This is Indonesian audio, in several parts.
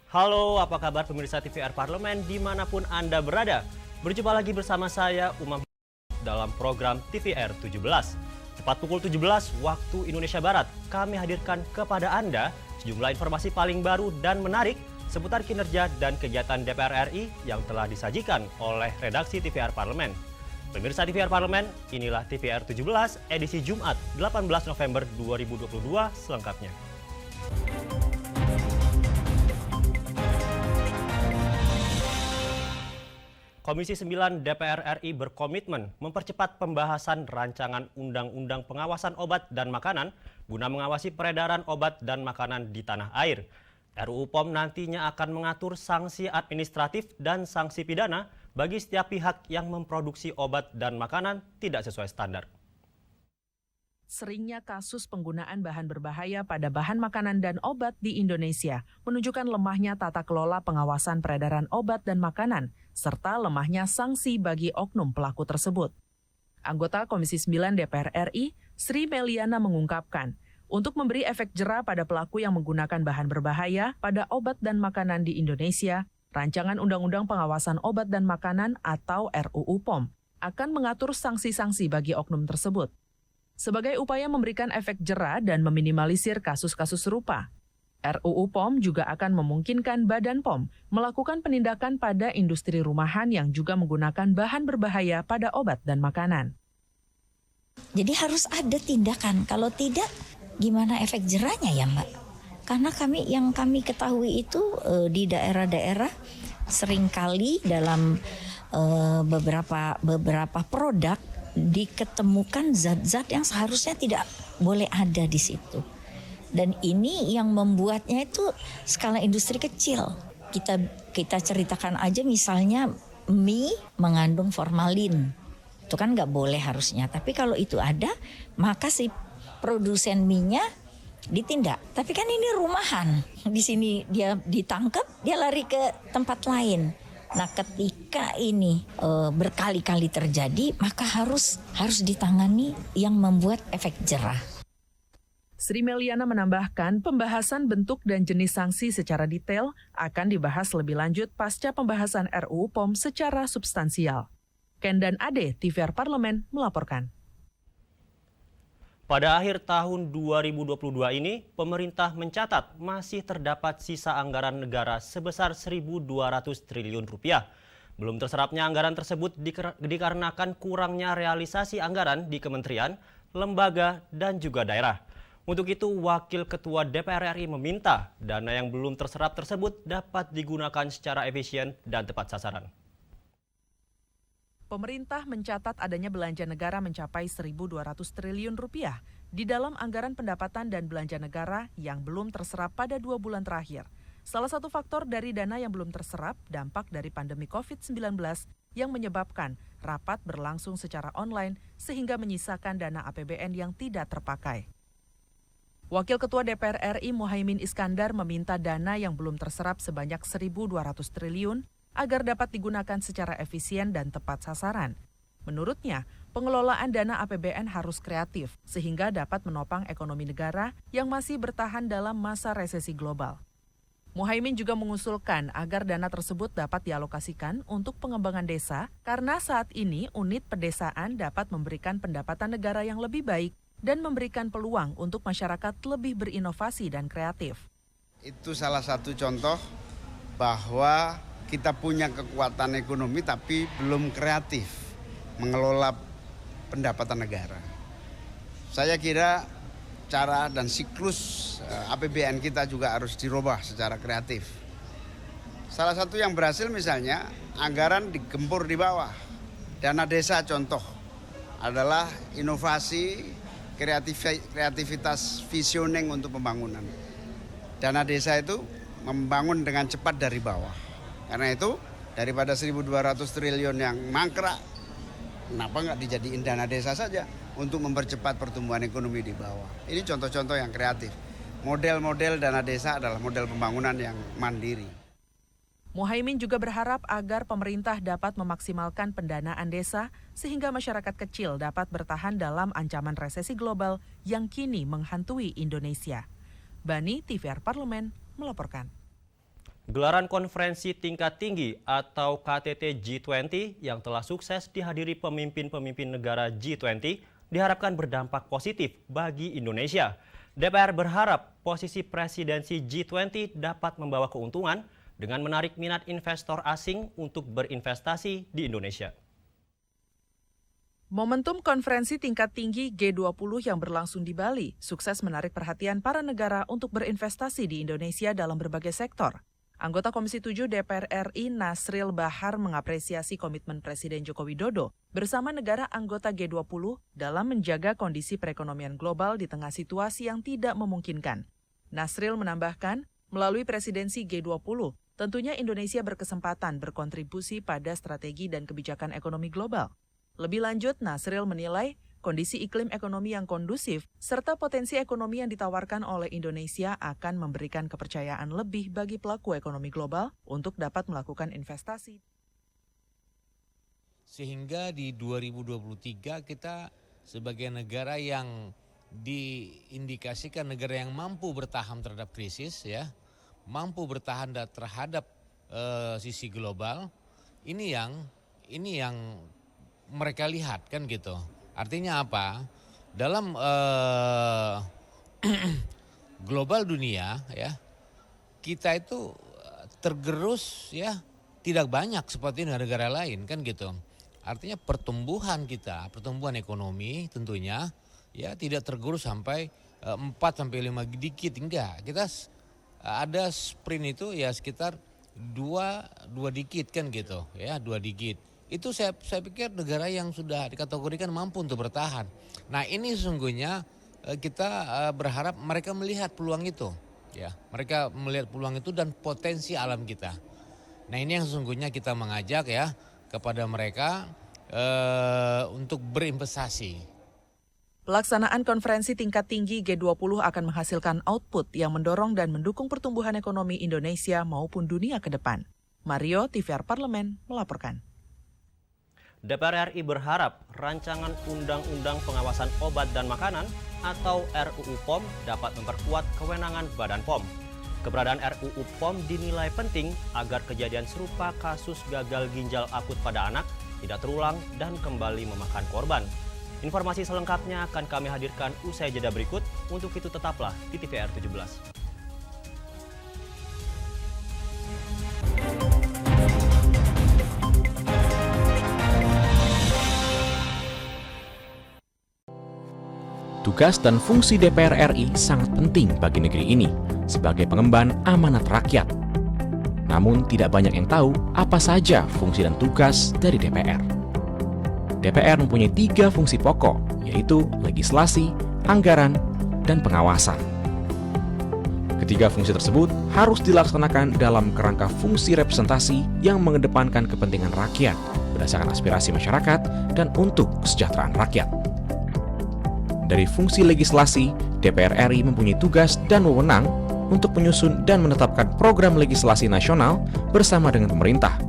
Halo, apa kabar pemirsa TVR Parlemen dimanapun Anda berada? Berjumpa lagi bersama saya, Umam, dalam program TVR 17. Tepat pukul 17 waktu Indonesia Barat, kami hadirkan kepada Anda sejumlah informasi paling baru dan menarik seputar kinerja dan kegiatan DPR RI yang telah disajikan oleh redaksi TVR Parlemen. Pemirsa TVR Parlemen, inilah TVR 17 edisi Jumat 18 November 2022 selengkapnya. Komisi 9 DPR RI berkomitmen mempercepat pembahasan rancangan Undang-Undang Pengawasan Obat dan Makanan guna mengawasi peredaran obat dan makanan di tanah air. RUU POM nantinya akan mengatur sanksi administratif dan sanksi pidana bagi setiap pihak yang memproduksi obat dan makanan tidak sesuai standar. Seringnya kasus penggunaan bahan berbahaya pada bahan makanan dan obat di Indonesia menunjukkan lemahnya tata kelola pengawasan peredaran obat dan makanan, serta lemahnya sanksi bagi oknum pelaku tersebut. Anggota Komisi 9 DPR RI, Sri Meliana mengungkapkan, untuk memberi efek jera pada pelaku yang menggunakan bahan berbahaya pada obat dan makanan di Indonesia, Rancangan Undang-Undang Pengawasan Obat dan Makanan atau RUU POM akan mengatur sanksi-sanksi bagi oknum tersebut. Sebagai upaya memberikan efek jera dan meminimalisir kasus-kasus serupa, RUU POM juga akan memungkinkan Badan POM melakukan penindakan pada industri rumahan yang juga menggunakan bahan berbahaya pada obat dan makanan. Jadi harus ada tindakan, kalau tidak gimana efek jerahnya ya Mbak? Karena kami ketahui itu di daerah-daerah seringkali dalam beberapa produk diketemukan zat-zat yang seharusnya tidak boleh ada di situ. Dan ini yang membuatnya itu skala industri kecil. Kita ceritakan aja misalnya mie mengandung formalin. Itu kan nggak boleh harusnya. Tapi kalau itu ada, maka si produsen mie-nya ditindak. Tapi kan ini rumahan. Di sini dia ditangkap, dia lari ke tempat lain. Nah, ketika ini berkali-kali terjadi, maka harus ditangani yang membuat efek jerah. Sri Meliana menambahkan, pembahasan bentuk dan jenis sanksi secara detail akan dibahas lebih lanjut pasca pembahasan RUU POM secara substansial. Ken dan Ade, TVR Parlemen, melaporkan. Pada akhir tahun 2022 ini, pemerintah mencatat masih terdapat sisa anggaran negara sebesar 1.200 triliun rupiah. Belum terserapnya anggaran tersebut dikarenakan kurangnya realisasi anggaran di kementerian, lembaga, dan juga daerah. Untuk itu, Wakil Ketua DPR RI meminta dana yang belum terserap tersebut dapat digunakan secara efisien dan tepat sasaran. Pemerintah mencatat adanya belanja negara mencapai 1.200 triliun rupiah di dalam anggaran pendapatan dan belanja negara yang belum terserap pada 2 bulan terakhir. Salah satu faktor dari dana yang belum terserap dampak dari pandemi COVID-19 yang menyebabkan rapat berlangsung secara online sehingga menyisakan dana APBN yang tidak terpakai. Wakil Ketua DPR RI Muhaimin Iskandar meminta dana yang belum terserap sebanyak 1.200 triliun agar dapat digunakan secara efisien dan tepat sasaran. Menurutnya, pengelolaan dana APBN harus kreatif sehingga dapat menopang ekonomi negara yang masih bertahan dalam masa resesi global. Muhaimin juga mengusulkan agar dana tersebut dapat dialokasikan untuk pengembangan desa karena saat ini unit pedesaan dapat memberikan pendapatan negara yang lebih baik dan memberikan peluang untuk masyarakat lebih berinovasi dan kreatif. Itu salah satu contoh bahwa kita punya kekuatan ekonomi tapi belum kreatif mengelola pendapatan negara. Saya kira cara dan siklus APBN kita juga harus dirubah secara kreatif. Salah satu yang berhasil misalnya anggaran digempur di bawah. Dana desa contoh adalah inovasi, kreativitas visioning untuk pembangunan. Dana desa itu membangun dengan cepat dari bawah. Karena itu daripada 1.200 triliun yang mangkrak, kenapa nggak dijadiin dana desa saja untuk mempercepat pertumbuhan ekonomi di bawah. Ini contoh-contoh yang kreatif. Model-model dana desa adalah model pembangunan yang mandiri. Muhaimin juga berharap agar pemerintah dapat memaksimalkan pendanaan desa sehingga masyarakat kecil dapat bertahan dalam ancaman resesi global yang kini menghantui Indonesia. Bani, TVR Parlemen, melaporkan. Gelaran konferensi tingkat tinggi atau KTT G20 yang telah sukses dihadiri pemimpin-pemimpin negara G20 diharapkan berdampak positif bagi Indonesia. DPR berharap posisi presidensi G20 dapat membawa keuntungan dengan menarik minat investor asing untuk berinvestasi di Indonesia. Momentum konferensi tingkat tinggi G20 yang berlangsung di Bali sukses menarik perhatian para negara untuk berinvestasi di Indonesia dalam berbagai sektor. Anggota Komisi 7 DPR RI Nasril Bahar mengapresiasi komitmen Presiden Joko Widodo bersama negara anggota G20 dalam menjaga kondisi perekonomian global di tengah situasi yang tidak memungkinkan. Nasril menambahkan, melalui presidensi G20, tentunya Indonesia berkesempatan berkontribusi pada strategi dan kebijakan ekonomi global. Lebih lanjut, Nasril menilai kondisi iklim ekonomi yang kondusif serta potensi ekonomi yang ditawarkan oleh Indonesia akan memberikan kepercayaan lebih bagi pelaku ekonomi global untuk dapat melakukan investasi. Sehingga di 2023 kita sebagai negara yang diindikasikan negara yang mampu bertahan terhadap krisis, ya, mampu bertahan terhadap sisi global, ini yang mereka lihat kan gitu. Artinya apa? Dalam global dunia ya, kita itu tergerus ya tidak banyak seperti negara lain kan gitu. Artinya pertumbuhan kita, pertumbuhan ekonomi tentunya ya tidak tergerus sampai 4 sampai 5 dikit, enggak. Kita ada sprint itu ya sekitar 2 dikit kan gitu ya, 2 dikit. Itu saya pikir negara yang sudah dikategorikan mampu untuk bertahan. Nah ini sesungguhnya kita berharap mereka melihat peluang itu. Ya, mereka melihat peluang itu dan potensi alam kita. Nah ini yang sesungguhnya kita mengajak ya kepada mereka untuk berinvestasi. Pelaksanaan konferensi tingkat tinggi G20 akan menghasilkan output yang mendorong dan mendukung pertumbuhan ekonomi Indonesia maupun dunia ke depan. Mario, TVR Parlemen, melaporkan. DPR RI berharap rancangan Undang-Undang Pengawasan Obat dan Makanan atau RUU POM dapat memperkuat kewenangan Badan POM. Keberadaan RUU POM dinilai penting agar kejadian serupa kasus gagal ginjal akut pada anak tidak terulang dan kembali memakan korban. Informasi selengkapnya akan kami hadirkan usai jeda berikut. Untuk itu tetaplah di TVR 17. Tugas dan fungsi DPR RI sangat penting bagi negeri ini sebagai pengemban amanat rakyat. Namun tidak banyak yang tahu apa saja fungsi dan tugas dari DPR. DPR mempunyai 3 fungsi pokok, yaitu legislasi, anggaran, dan pengawasan. Ketiga fungsi tersebut harus dilaksanakan dalam kerangka fungsi representasi yang mengedepankan kepentingan rakyat berdasarkan aspirasi masyarakat dan untuk kesejahteraan rakyat. Dari fungsi legislasi, DPR RI mempunyai tugas dan wewenang untuk menyusun dan menetapkan program legislasi nasional bersama dengan pemerintah,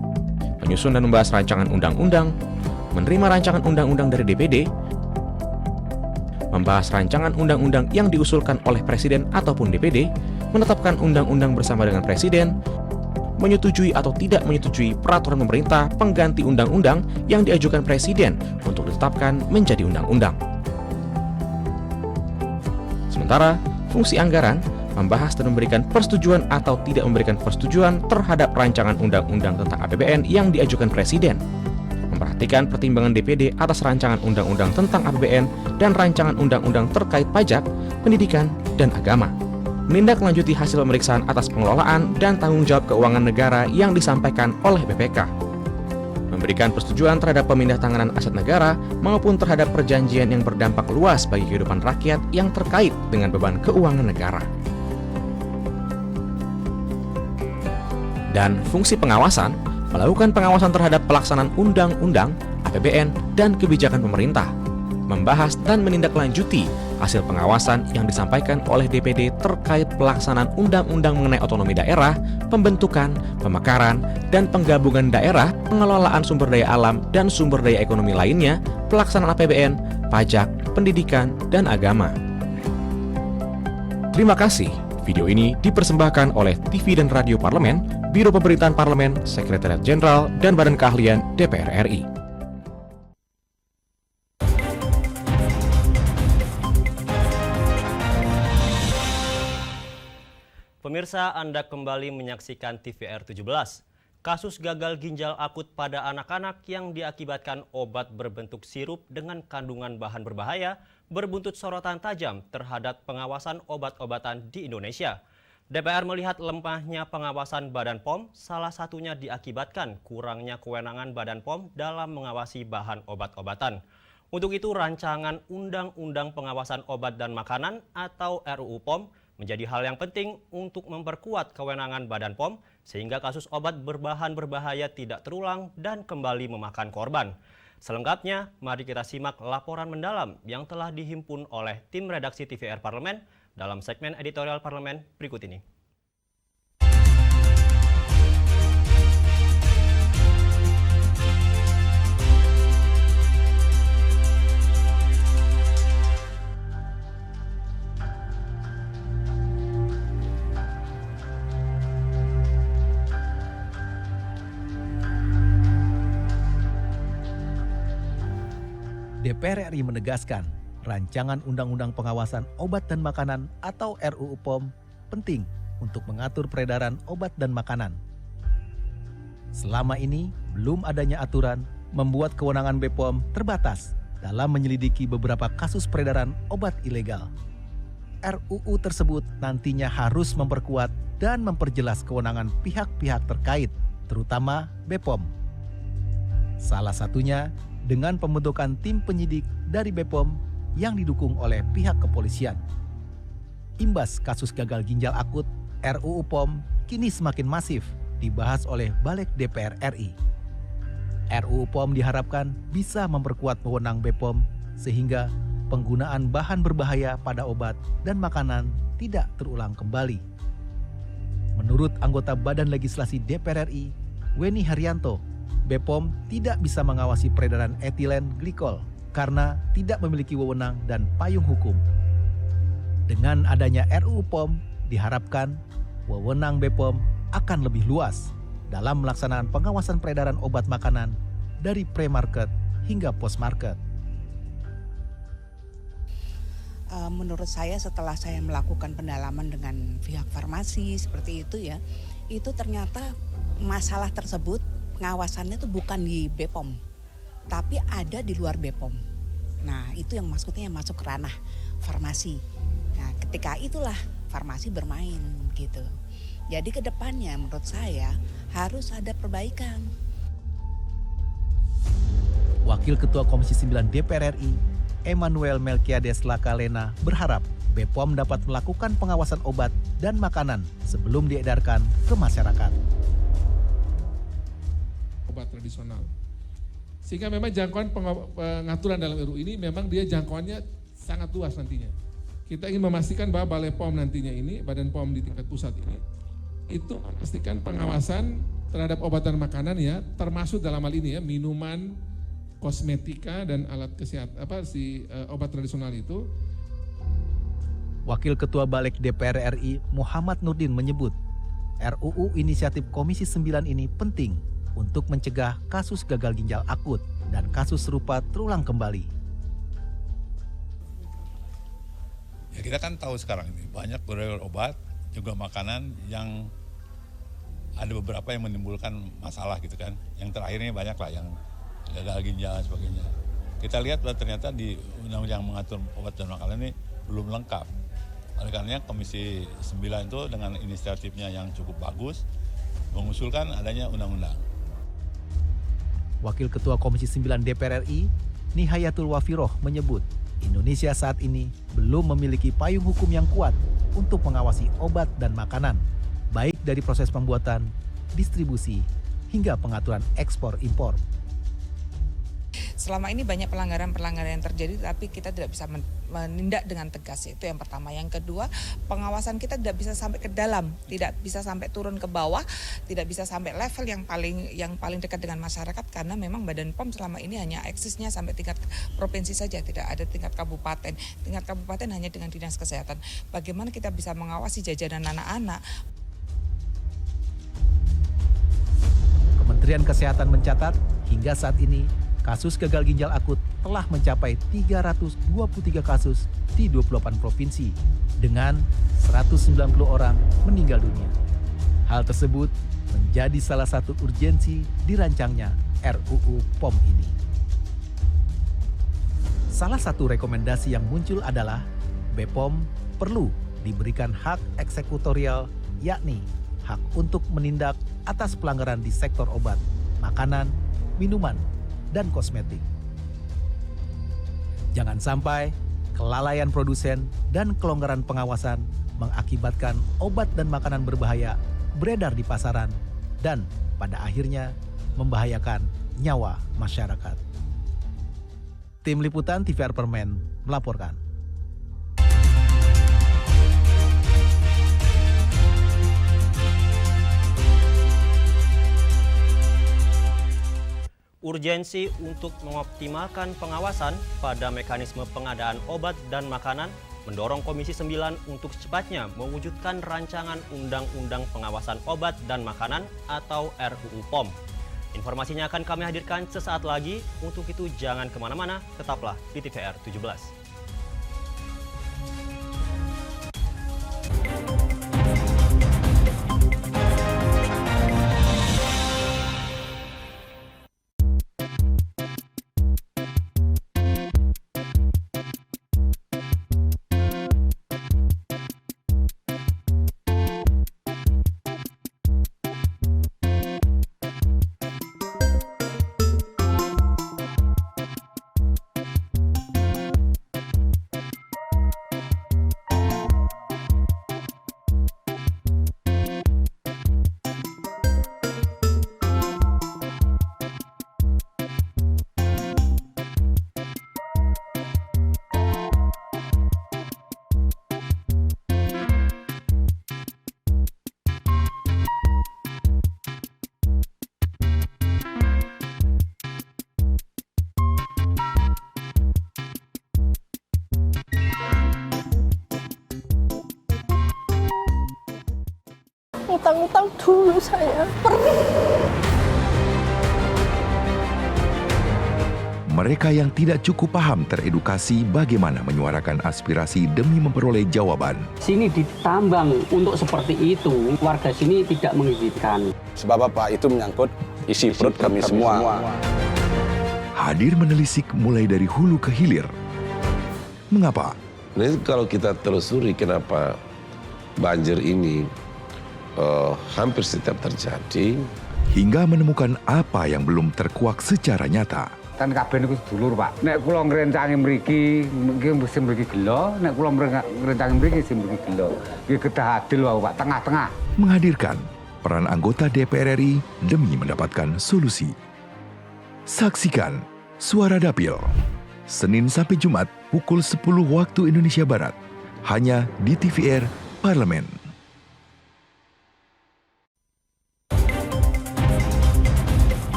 menyusun dan membahas rancangan undang-undang, menerima rancangan undang-undang dari DPD, membahas rancangan undang-undang yang diusulkan oleh Presiden ataupun DPD, menetapkan undang-undang bersama dengan Presiden, menyetujui atau tidak menyetujui peraturan pemerintah pengganti undang-undang yang diajukan Presiden untuk ditetapkan menjadi undang-undang. Sementara, fungsi anggaran membahas dan memberikan persetujuan atau tidak memberikan persetujuan terhadap rancangan undang-undang tentang APBN yang diajukan Presiden, memperhatikan pertimbangan DPD atas rancangan undang-undang tentang APBN dan rancangan undang-undang terkait pajak, pendidikan, dan agama, menindaklanjuti hasil pemeriksaan atas pengelolaan dan tanggung jawab keuangan negara yang disampaikan oleh BPK, memberikan persetujuan terhadap pemindahantanganan aset negara maupun terhadap perjanjian yang berdampak luas bagi kehidupan rakyat yang terkait dengan beban keuangan negara. Dan fungsi pengawasan, melakukan pengawasan terhadap pelaksanaan undang-undang, APBN, dan kebijakan pemerintah, membahas dan menindaklanjuti hasil pengawasan yang disampaikan oleh DPD terkait pelaksanaan undang-undang mengenai otonomi daerah, pembentukan, pemekaran, dan penggabungan daerah, pengelolaan sumber daya alam dan sumber daya ekonomi lainnya, pelaksanaan APBN, pajak, pendidikan, dan agama. Terima kasih. Video ini dipersembahkan oleh TV dan Radio Parlemen, Biro Pemberitaan Parlemen, Sekretariat Jenderal, dan Badan Keahlian DPR RI. Pemirsa, Anda kembali menyaksikan TVR 17. Kasus gagal ginjal akut pada anak-anak yang diakibatkan obat berbentuk sirup dengan kandungan bahan berbahaya berbuntut sorotan tajam terhadap pengawasan obat-obatan di Indonesia. DPR melihat lemahnya pengawasan Badan POM, salah satunya diakibatkan kurangnya kewenangan Badan POM dalam mengawasi bahan obat-obatan. Untuk itu, rancangan Undang-Undang Pengawasan Obat dan Makanan atau RUU POM menjadi hal yang penting untuk memperkuat kewenangan Badan POM sehingga kasus obat berbahan berbahaya tidak terulang dan kembali memakan korban. Selengkapnya, mari kita simak laporan mendalam yang telah dihimpun oleh tim redaksi TVR Parlemen dalam segmen editorial Parlemen berikut ini. DPR RI menegaskan, rancangan Undang-Undang Pengawasan Obat dan Makanan atau RUU POM penting untuk mengatur peredaran obat dan makanan. Selama ini, belum adanya aturan membuat kewenangan BPOM terbatas dalam menyelidiki beberapa kasus peredaran obat ilegal. RUU tersebut nantinya harus memperkuat dan memperjelas kewenangan pihak-pihak terkait, terutama BPOM. Salah satunya dengan pembentukan tim penyidik dari BPOM yang didukung oleh pihak kepolisian. Imbas kasus gagal ginjal akut, RUU POM kini semakin masif dibahas oleh Balik DPR RI. RUU POM diharapkan bisa memperkuat wewenang BPOM sehingga penggunaan bahan berbahaya pada obat dan makanan tidak terulang kembali. Menurut anggota Badan Legislasi DPR RI, Weni Haryanto, BPOM tidak bisa mengawasi peredaran etilen glikol karena tidak memiliki wewenang dan payung hukum. Dengan adanya RUU POM, diharapkan wewenang BPOM akan lebih luas dalam melaksanaan pengawasan peredaran obat makanan dari pre-market hingga post-market. Menurut saya setelah saya melakukan pendalaman dengan pihak farmasi seperti itu ya, itu ternyata masalah tersebut pengawasannya itu bukan di BPOM, tapi ada di luar BPOM. Nah, itu yang maksudnya yang masuk ke ranah farmasi. Nah, ketika itulah farmasi bermain gitu. Jadi ke depannya menurut saya harus ada perbaikan. Wakil Ketua Komisi 9 DPR RI, Emmanuel Melkiades Lakalena, berharap BPOM dapat melakukan pengawasan obat dan makanan sebelum diedarkan ke masyarakat. Obat tradisional. Sehingga memang jangkauan pengaturan dalam RUU ini memang dia jangkauannya sangat luas nantinya. Kita ingin memastikan bahwa Balai POM nantinya ini, Badan POM di tingkat pusat ini, itu memastikan pengawasan terhadap obat dan makanan ya, termasuk dalam hal ini ya, minuman, kosmetika dan alat kesehatan obat tradisional itu. Wakil Ketua Balik DPR RI Muhammad Nurdin menyebut, RUU inisiatif Komisi 9 ini penting untuk mencegah kasus gagal ginjal akut dan kasus serupa terulang kembali. Ya, kita kan tahu sekarang ini banyak beredar obat juga makanan yang ada beberapa yang menimbulkan masalah gitu kan. Yang terakhir ini banyak lah yang gagal ginjal dan sebagainya. Kita lihat bahwa ternyata di undang-undang yang mengatur obat dan makanan ini belum lengkap. Oleh karenanya Komisi 9 itu dengan inisiatifnya yang cukup bagus mengusulkan adanya undang-undang. Wakil Ketua Komisi 9 DPR RI, Nihayatul Wafiroh menyebut, Indonesia saat ini belum memiliki payung hukum yang kuat untuk mengawasi obat dan makanan, baik dari proses pembuatan, distribusi, hingga pengaturan ekspor-impor. Selama ini banyak pelanggaran-pelanggaran yang terjadi, tapi kita tidak bisa menindak dengan tegas. Itu yang pertama. Yang kedua, pengawasan kita tidak bisa sampai ke dalam, tidak bisa sampai turun ke bawah, tidak bisa sampai level yang paling dekat dengan masyarakat, karena memang Badan POM selama ini hanya eksisnya sampai tingkat provinsi saja, tidak ada tingkat kabupaten. Tingkat kabupaten hanya dengan dinas kesehatan. Bagaimana kita bisa mengawasi jajanan anak-anak? Kementerian Kesehatan mencatat hingga saat ini kasus gagal ginjal akut telah mencapai 323 kasus di 28 provinsi dengan 190 orang meninggal dunia. Hal tersebut menjadi salah satu urgensi dirancangnya RUU POM ini. Salah satu rekomendasi yang muncul adalah BPOM perlu diberikan hak eksekutorial, yakni hak untuk menindak atas pelanggaran di sektor obat, makanan, minuman, dan kosmetik. Jangan sampai kelalaian produsen dan kelonggaran pengawasan mengakibatkan obat dan makanan berbahaya beredar di pasaran dan pada akhirnya membahayakan nyawa masyarakat. Tim Liputan TVR Permen melaporkan. Urgensi untuk mengoptimalkan pengawasan pada mekanisme pengadaan obat dan makanan mendorong Komisi 9 untuk secepatnya mewujudkan rancangan Undang-Undang Pengawasan Obat dan Makanan atau RUU POM. Informasinya akan kami hadirkan sesaat lagi. Untuk itu jangan kemana-mana, tetaplah di TVR 17. Utang-utang dulu saya. Mereka yang tidak cukup paham teredukasi bagaimana menyuarakan aspirasi demi memperoleh jawaban. Sini ditambang untuk seperti itu, warga sini tidak mengizinkan. Sebab apa? Itu menyangkut isi perut kami semua. Hadir menelisik mulai dari hulu ke hilir. Mengapa? Nah, kalau kita telusuri kenapa banjir ini hampir setiap terjadi, hingga menemukan apa yang belum terkuak secara nyata. Kan kabeh niku sedulur, Pak. Nek kula ngrencangi mriki, mesti mriki gelo, nek kula ngrencangi mriki mesti mriki gelo. Iki kedah adil wae, Pak, tengah-tengah. Menghadirkan peran anggota DPR RI demi mendapatkan solusi. Saksikan Suara Dapil, Senin sampai Jumat pukul 10 waktu Indonesia Barat, hanya di TVR Parlemen.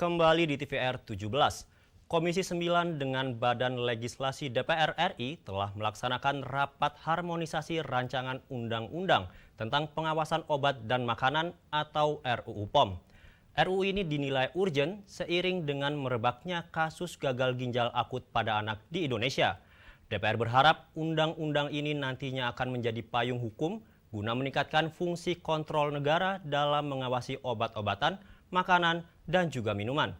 Kembali di TVR 17, Komisi 9 dengan Badan Legislasi DPR RI telah melaksanakan rapat harmonisasi rancangan undang-undang tentang pengawasan obat dan makanan atau RUU POM. RUU ini dinilai urgen seiring dengan merebaknya kasus gagal ginjal akut pada anak di Indonesia. DPR berharap undang-undang ini nantinya akan menjadi payung hukum guna meningkatkan fungsi kontrol negara dalam mengawasi obat-obatan, makanan, dan juga minuman.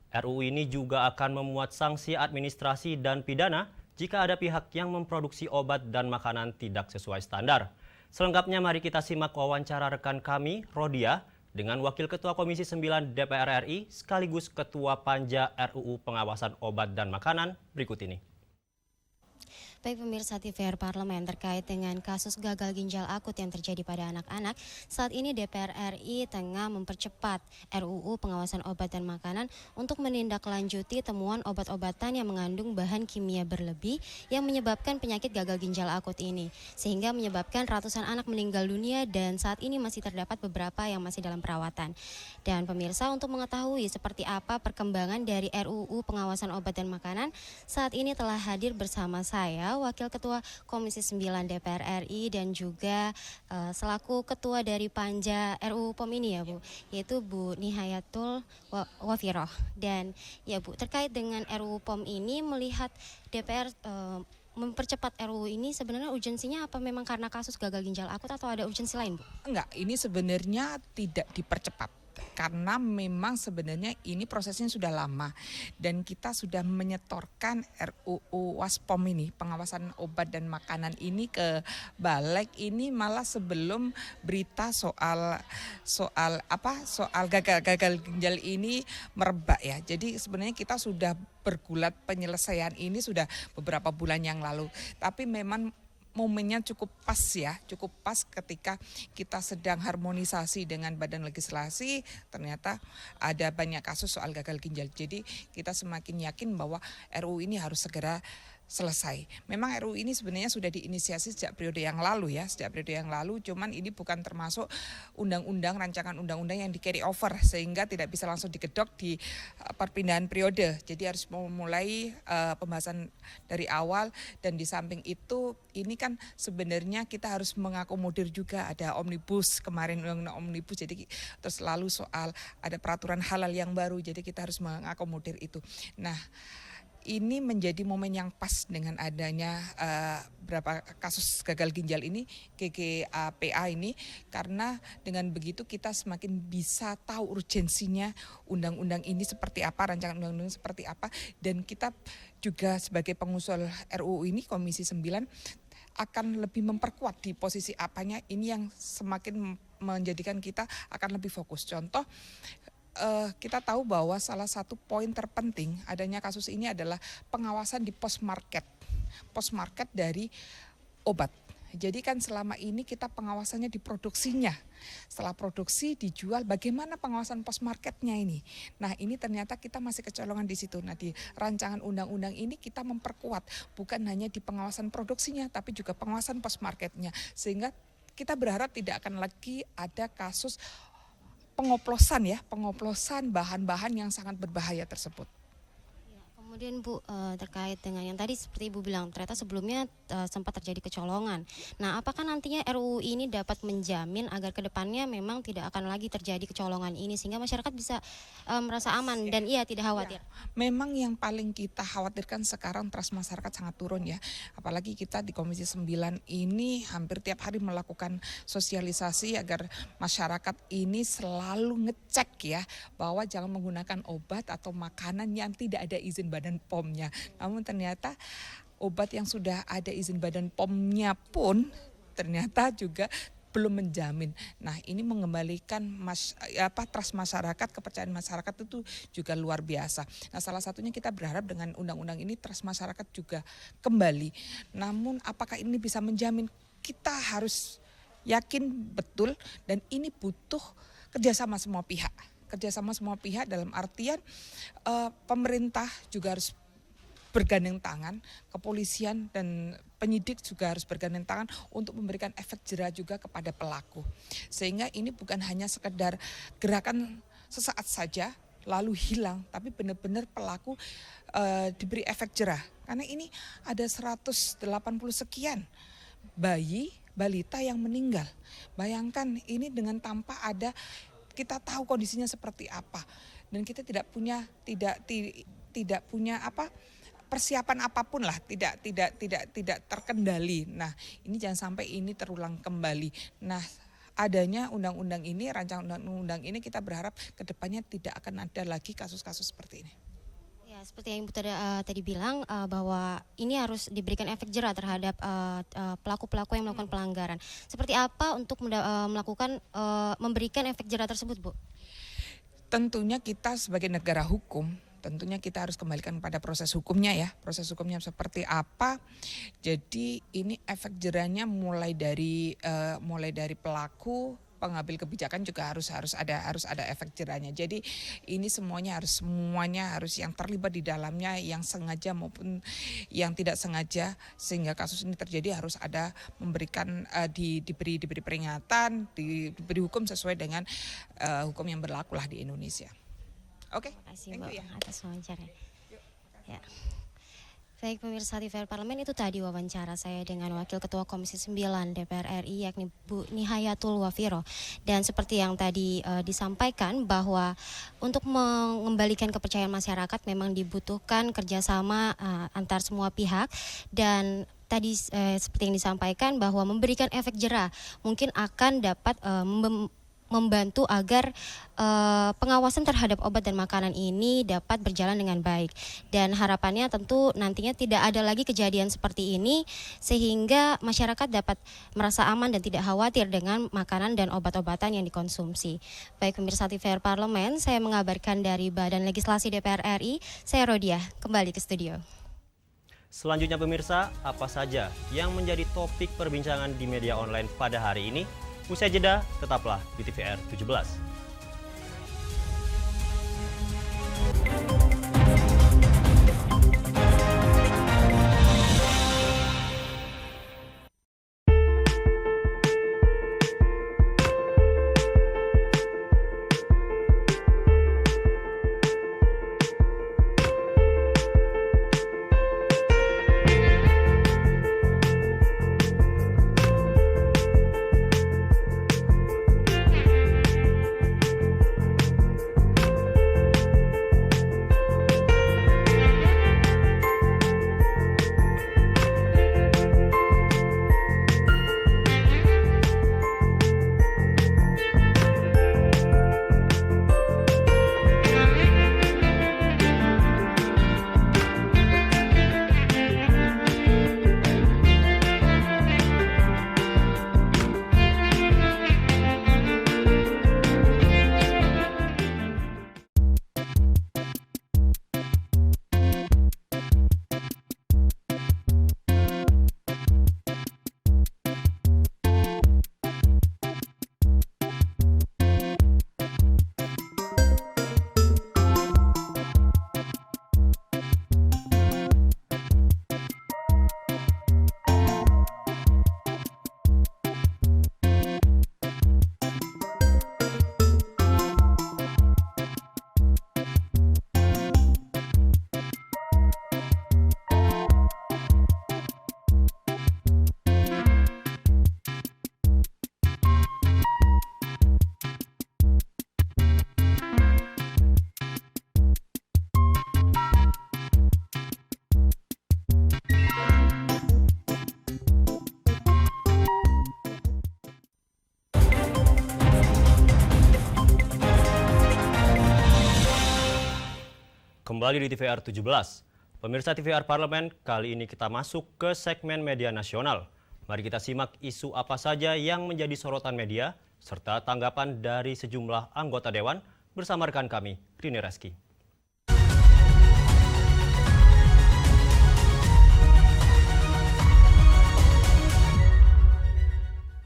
RUU ini juga akan memuat sanksi administrasi dan pidana jika ada pihak yang memproduksi obat dan makanan tidak sesuai standar. Selengkapnya mari kita simak wawancara rekan kami, Rodia, dengan Wakil Ketua Komisi 9 DPR RI sekaligus Ketua Panja RUU Pengawasan Obat dan Makanan berikut ini. Baik pemirsa TVR Parlemen, terkait dengan kasus gagal ginjal akut yang terjadi pada anak-anak, saat ini DPR RI tengah mempercepat RUU Pengawasan Obat dan Makanan untuk menindaklanjuti temuan obat-obatan yang mengandung bahan kimia berlebih yang menyebabkan penyakit gagal ginjal akut ini, sehingga menyebabkan ratusan anak meninggal dunia dan saat ini masih terdapat beberapa yang masih dalam perawatan. Dan pemirsa, untuk mengetahui seperti apa perkembangan dari RUU Pengawasan Obat dan Makanan, saat ini telah hadir bersama saya Wafira, Wakil Ketua Komisi 9 DPR RI dan juga selaku Ketua dari Panja RUU POM ini ya Bu, yaitu Bu Nihayatul Wafira. Dan ya Bu, terkait dengan RUU POM ini, melihat DPR mempercepat RUU ini, sebenarnya urgensinya apa memang karena kasus gagal ginjal akut atau ada urgensi lain Bu? Enggak, ini sebenarnya tidak dipercepat. Karena memang sebenarnya ini prosesnya sudah lama dan kita sudah menyetorkan RUU WASPOM ini, pengawasan obat dan makanan ini ke Balek ini malah sebelum berita soal gagal ginjal ini merebak ya. Jadi sebenarnya kita sudah bergulat penyelesaian ini sudah beberapa bulan yang lalu. Tapi memang momennya cukup pas ketika kita sedang harmonisasi dengan badan legislasi, ternyata ada banyak kasus soal gagal ginjal. Jadi kita semakin yakin bahwa RUU ini harus segera selesai. Memang RUU ini sebenarnya sudah diinisiasi sejak periode yang lalu, cuman ini bukan termasuk rancangan undang-undang yang di carry over sehingga tidak bisa langsung digedok di perpindahan periode. Jadi harus memulai pembahasan dari awal, dan di samping itu ini kan sebenarnya kita harus mengakomodir juga ada omnibus, kemarin undang-undang omnibus, jadi terus lalu soal ada peraturan halal yang baru, jadi kita harus mengakomodir itu. Nah, ini menjadi momen yang pas dengan adanya berapa kasus gagal ginjal ini, GGAPA ini, karena dengan begitu kita semakin bisa tahu urgensinya undang-undang ini seperti apa, rancangan undang-undang seperti apa, dan kita juga sebagai pengusul RUU ini, Komisi 9, akan lebih memperkuat di posisi apanya, ini yang semakin menjadikan kita akan lebih fokus. Contoh, kita tahu bahwa salah satu poin terpenting adanya kasus ini adalah pengawasan di post market dari obat. Jadi kan selama ini kita pengawasannya di produksinya, setelah produksi dijual, bagaimana pengawasan post marketnya ini. Nah, ini ternyata kita masih kecolongan di situ. Nah, di rancangan undang-undang ini kita memperkuat bukan hanya di pengawasan produksinya, tapi juga pengawasan post marketnya, sehingga kita berharap tidak akan lagi ada kasus pengoplosan bahan-bahan yang sangat berbahaya tersebut. Kemudian Bu, terkait dengan yang tadi seperti Ibu bilang, ternyata sebelumnya sempat terjadi kecolongan. Nah, apakah nantinya RUU ini dapat menjamin agar kedepannya memang tidak akan lagi terjadi kecolongan ini, sehingga masyarakat bisa merasa aman dan tidak khawatir? Memang yang paling kita khawatirkan sekarang trust masyarakat sangat turun ya. Apalagi kita di Komisi 9 ini hampir tiap hari melakukan sosialisasi agar masyarakat ini selalu ngecek ya, bahwa jangan menggunakan obat atau makanan yang tidak ada izin Badan POM-nya. Namun ternyata obat yang sudah ada izin Badan POM-nya pun ternyata juga belum menjamin. Nah, ini mengembalikan trust masyarakat, kepercayaan masyarakat itu juga luar biasa. Nah, salah satunya kita berharap dengan undang-undang ini trust masyarakat juga kembali. Namun apakah ini bisa menjamin? Kita harus yakin betul, dan ini butuh kerjasama semua pihak. Kerjasama semua pihak dalam artian pemerintah juga harus bergandeng tangan, kepolisian dan penyidik juga harus bergandeng tangan untuk memberikan efek jera juga kepada pelaku. Sehingga ini bukan hanya sekedar gerakan sesaat saja lalu hilang, tapi benar-benar pelaku diberi efek jera. Karena ini ada 180 sekian balita yang meninggal. Bayangkan ini dengan tanpa ada, kita tahu kondisinya seperti apa, dan kita tidak punya persiapan apapun lah, tidak terkendali. Nah, ini jangan sampai ini terulang kembali. Nah, adanya undang-undang ini, rancangan undang-undang ini, kita berharap kedepannya tidak akan ada lagi kasus-kasus seperti ini. Ya, seperti yang Ibu tadi bilang, bahwa ini harus diberikan efek jera terhadap pelaku-pelaku yang melakukan pelanggaran. Seperti apa untuk memberikan efek jera tersebut, Bu? Tentunya kita sebagai negara hukum, tentunya kita harus kembalikan pada proses hukumnya ya. Proses hukumnya seperti apa? Jadi ini efek jeranya mulai dari pelaku, pengambil kebijakan juga harus ada efek jeranya. Jadi ini semuanya harus yang terlibat di dalamnya, yang sengaja maupun yang tidak sengaja, sehingga kasus ini terjadi harus ada memberikan diberi peringatan, diberi hukum sesuai dengan hukum yang berlaku lah di Indonesia. Oke. Terima kasih Mbak atas wawancaranya. Ya. Baik pemirsa TVR Parlemen, itu tadi wawancara saya dengan Wakil Ketua Komisi 9 DPR RI yakni Bu Nihayatul Wafiro. Dan seperti yang tadi disampaikan bahwa untuk mengembalikan kepercayaan masyarakat memang dibutuhkan kerjasama antar semua pihak. Dan tadi seperti yang disampaikan bahwa memberikan efek jera mungkin akan dapat membantu agar pengawasan terhadap obat dan makanan ini dapat berjalan dengan baik. Dan harapannya tentu nantinya tidak ada lagi kejadian seperti ini sehingga masyarakat dapat merasa aman dan tidak khawatir dengan makanan dan obat-obatan yang dikonsumsi. Baik pemirsa TVR Parlemen, saya mengabarkan dari Badan Legislasi DPR RI, saya Rodia, kembali ke studio. Selanjutnya pemirsa, apa saja yang menjadi topik perbincangan di media online pada hari ini? Usai jeda, tetaplah di TVR 17. Kembali di TVR 17. Pemirsa TVR Parlemen, kali ini kita masuk ke segmen media nasional. Mari kita simak isu apa saja yang menjadi sorotan media, serta tanggapan dari sejumlah anggota Dewan bersama rekan kami, Rini Reski.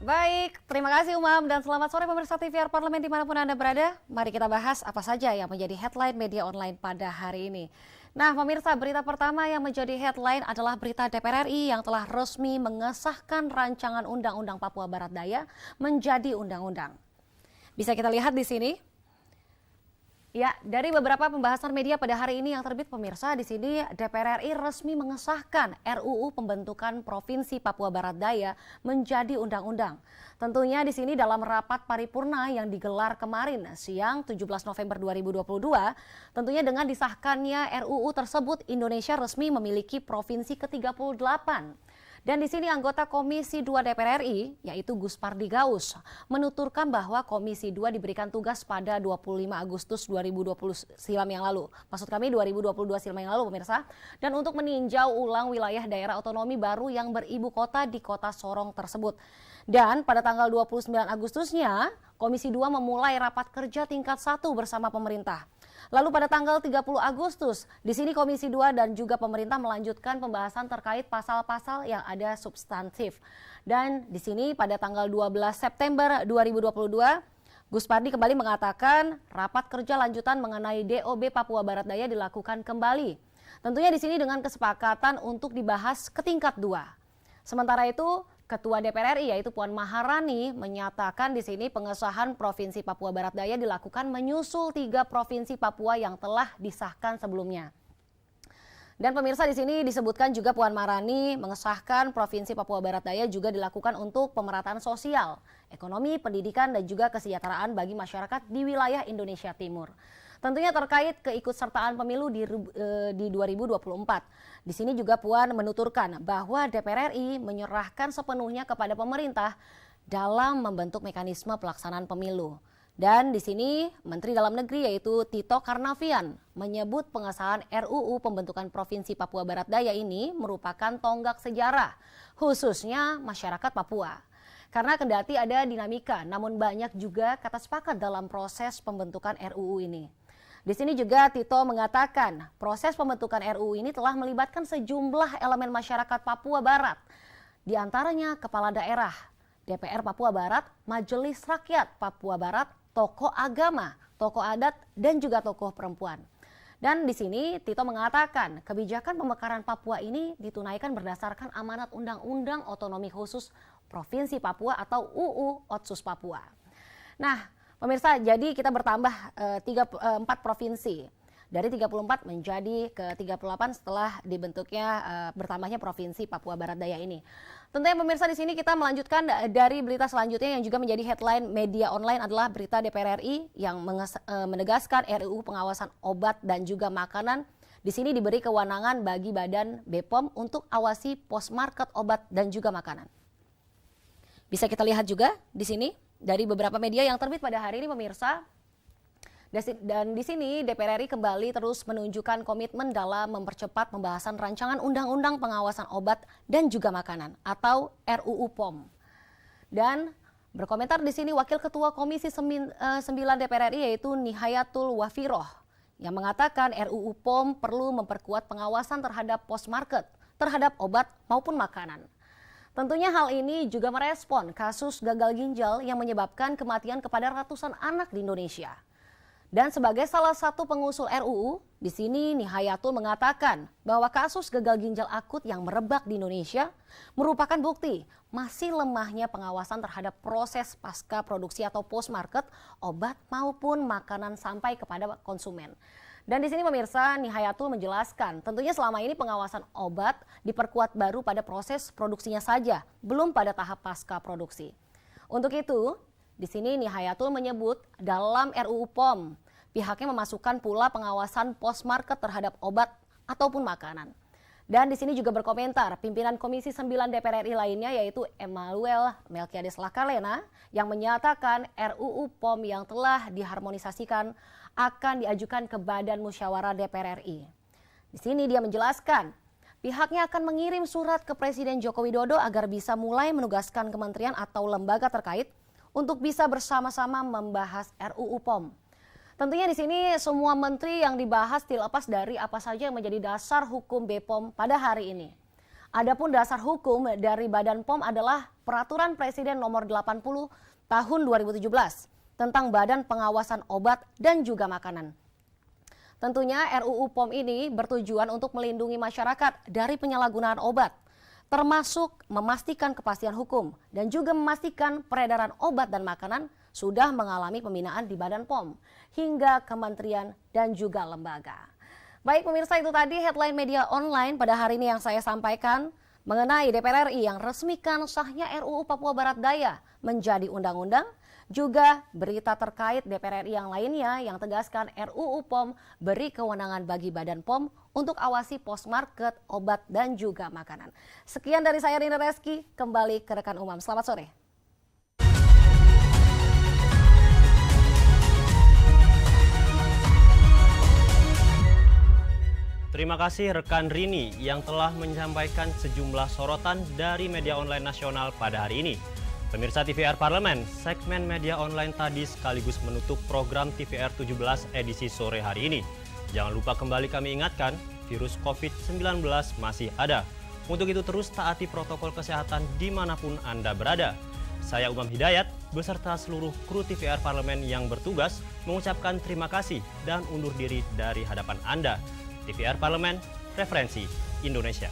Baik, terima kasih Umam dan selamat sore pemirsa TVR Parlemen dimanapun Anda berada. Mari kita bahas apa saja yang menjadi headline media online pada hari ini. Nah pemirsa, berita pertama yang menjadi headline adalah berita DPR RI yang telah resmi mengesahkan rancangan Undang-Undang Papua Barat Daya menjadi undang-undang. Bisa kita lihat di sini. Ya, dari beberapa pembahasan media pada hari ini yang terbit pemirsa, di sini DPR RI resmi mengesahkan RUU pembentukan Provinsi Papua Barat Daya menjadi undang-undang. Tentunya di sini dalam rapat paripurna yang digelar kemarin siang 17 November 2022, tentunya dengan disahkannya RUU tersebut Indonesia resmi memiliki provinsi ke-38. Dan di sini anggota Komisi 2 DPR RI, yaitu Gus Pardi Gaus, menuturkan bahwa Komisi 2 diberikan tugas pada 25 Agustus 2020 silam yang lalu. Maksud kami 2022 silam yang lalu pemirsa. Dan untuk meninjau ulang wilayah daerah otonomi baru yang beribu kota di kota Sorong tersebut. Dan pada tanggal 29 Agustusnya, Komisi 2 memulai rapat kerja tingkat 1 bersama pemerintah. Lalu pada tanggal 30 Agustus, di sini Komisi 2 dan juga pemerintah melanjutkan pembahasan terkait pasal-pasal yang ada substantif. Dan di sini pada tanggal 12 September 2022, Gus Pardi kembali mengatakan rapat kerja lanjutan mengenai DOB Papua Barat Daya dilakukan kembali. Tentunya di sini dengan kesepakatan untuk dibahas ke tingkat 2. Sementara itu, Ketua DPR RI yaitu Puan Maharani menyatakan di sini pengesahan Provinsi Papua Barat Daya dilakukan menyusul 3 provinsi Papua yang telah disahkan sebelumnya. Dan pemirsa, di sini disebutkan juga Puan Maharani mengesahkan Provinsi Papua Barat Daya juga dilakukan untuk pemerataan sosial, ekonomi, pendidikan, dan juga kesejahteraan bagi masyarakat di wilayah Indonesia Timur. Tentunya terkait keikutsertaan pemilu di 2024. Di sini juga Puan menuturkan bahwa DPR RI menyerahkan sepenuhnya kepada pemerintah dalam membentuk mekanisme pelaksanaan pemilu. Dan di sini Menteri Dalam Negeri yaitu Tito Karnavian menyebut pengesahan RUU pembentukan Provinsi Papua Barat Daya ini merupakan tonggak sejarah, khususnya masyarakat Papua. Karena kendati ada dinamika, namun banyak juga kata sepakat dalam proses pembentukan RUU ini. Di sini juga Tito mengatakan proses pembentukan RUU ini telah melibatkan sejumlah elemen masyarakat Papua Barat, di antaranya kepala daerah, DPR Papua Barat, Majelis Rakyat Papua Barat, tokoh agama, tokoh adat, dan juga tokoh perempuan. Dan di sini Tito mengatakan kebijakan pemekaran Papua ini ditunaikan berdasarkan amanat Undang-Undang Otonomi Khusus Provinsi Papua atau UU Otsus Papua. Nah, pemirsa, jadi kita bertambah 4 provinsi. Dari 34 menjadi ke 38 setelah dibentuknya bertambahnya Provinsi Papua Barat Daya ini. Tentunya pemirsa, di sini kita melanjutkan dari berita selanjutnya yang juga menjadi headline media online adalah berita DPR RI yang menegaskan RUU pengawasan obat dan juga makanan. Di sini diberi kewenangan bagi Badan BPOM untuk awasi pos-market obat dan juga makanan. Bisa kita lihat juga di sini dari beberapa media yang terbit pada hari ini pemirsa. Dan di sini DPR RI kembali terus menunjukkan komitmen dalam mempercepat pembahasan rancangan Undang-Undang Pengawasan Obat dan juga Makanan atau RUU POM. Dan berkomentar di sini Wakil Ketua Komisi 9 DPR RI yaitu Nihayatul Wafiroh yang mengatakan RUU POM perlu memperkuat pengawasan terhadap post-market, terhadap obat maupun makanan. Tentunya hal ini juga merespon kasus gagal ginjal yang menyebabkan kematian kepada ratusan anak di Indonesia. Dan sebagai salah satu pengusul RUU, di sini Nihayatul mengatakan bahwa kasus gagal ginjal akut yang merebak di Indonesia merupakan bukti masih lemahnya pengawasan terhadap proses pasca produksi atau post market obat maupun makanan sampai kepada konsumen. Dan di sini pemirsa, Nihayatul menjelaskan tentunya selama ini pengawasan obat diperkuat baru pada proses produksinya saja, belum pada tahap pasca produksi. Untuk itu, di sini Nihayatul menyebut dalam RUU POM pihaknya memasukkan pula pengawasan post-market terhadap obat ataupun makanan. Dan di sini juga berkomentar pimpinan Komisi 9 DPR RI lainnya yaitu Emmanuel Melkiades Lakalena yang menyatakan RUU POM yang telah diharmonisasikan akan diajukan ke Badan Musyawarah DPR RI. Di sini dia menjelaskan pihaknya akan mengirim surat ke Presiden Joko Widodo agar bisa mulai menugaskan kementerian atau lembaga terkait untuk bisa bersama-sama membahas RUU POM. Tentunya di sini semua menteri yang dibahas dilepas dari apa saja yang menjadi dasar hukum BPOM pada hari ini. Adapun dasar hukum dari Badan POM adalah Peraturan Presiden Nomor 80 Tahun 2017 tentang Badan Pengawasan Obat dan juga Makanan. Tentunya RUU POM ini bertujuan untuk melindungi masyarakat dari penyalahgunaan obat, termasuk memastikan kepastian hukum dan juga memastikan peredaran obat dan makanan sudah mengalami pembinaan di Badan POM hingga kementerian dan juga lembaga. Baik pemirsa, itu tadi headline media online pada hari ini yang saya sampaikan mengenai DPR RI yang resmikan sahnya RUU Papua Barat Daya menjadi undang-undang, juga berita terkait DPR RI yang lainnya yang tegaskan RUU POM beri kewenangan bagi Badan POM untuk awasi post-market, obat, dan juga makanan. Sekian dari saya, Rina Reski, kembali ke rekan Umam. Selamat sore. Terima kasih rekan Rini yang telah menyampaikan sejumlah sorotan dari media online nasional pada hari ini. Pemirsa TVR Parlemen, segmen media online tadi sekaligus menutup program TVR 17 edisi sore hari ini. Jangan lupa kembali kami ingatkan, virus COVID-19 masih ada. Untuk itu terus taati protokol kesehatan dimanapun Anda berada. Saya Umam Hidayat beserta seluruh kru TVR Parlemen yang bertugas mengucapkan terima kasih dan undur diri dari hadapan Anda. TVR Parlemen, referensi Indonesia.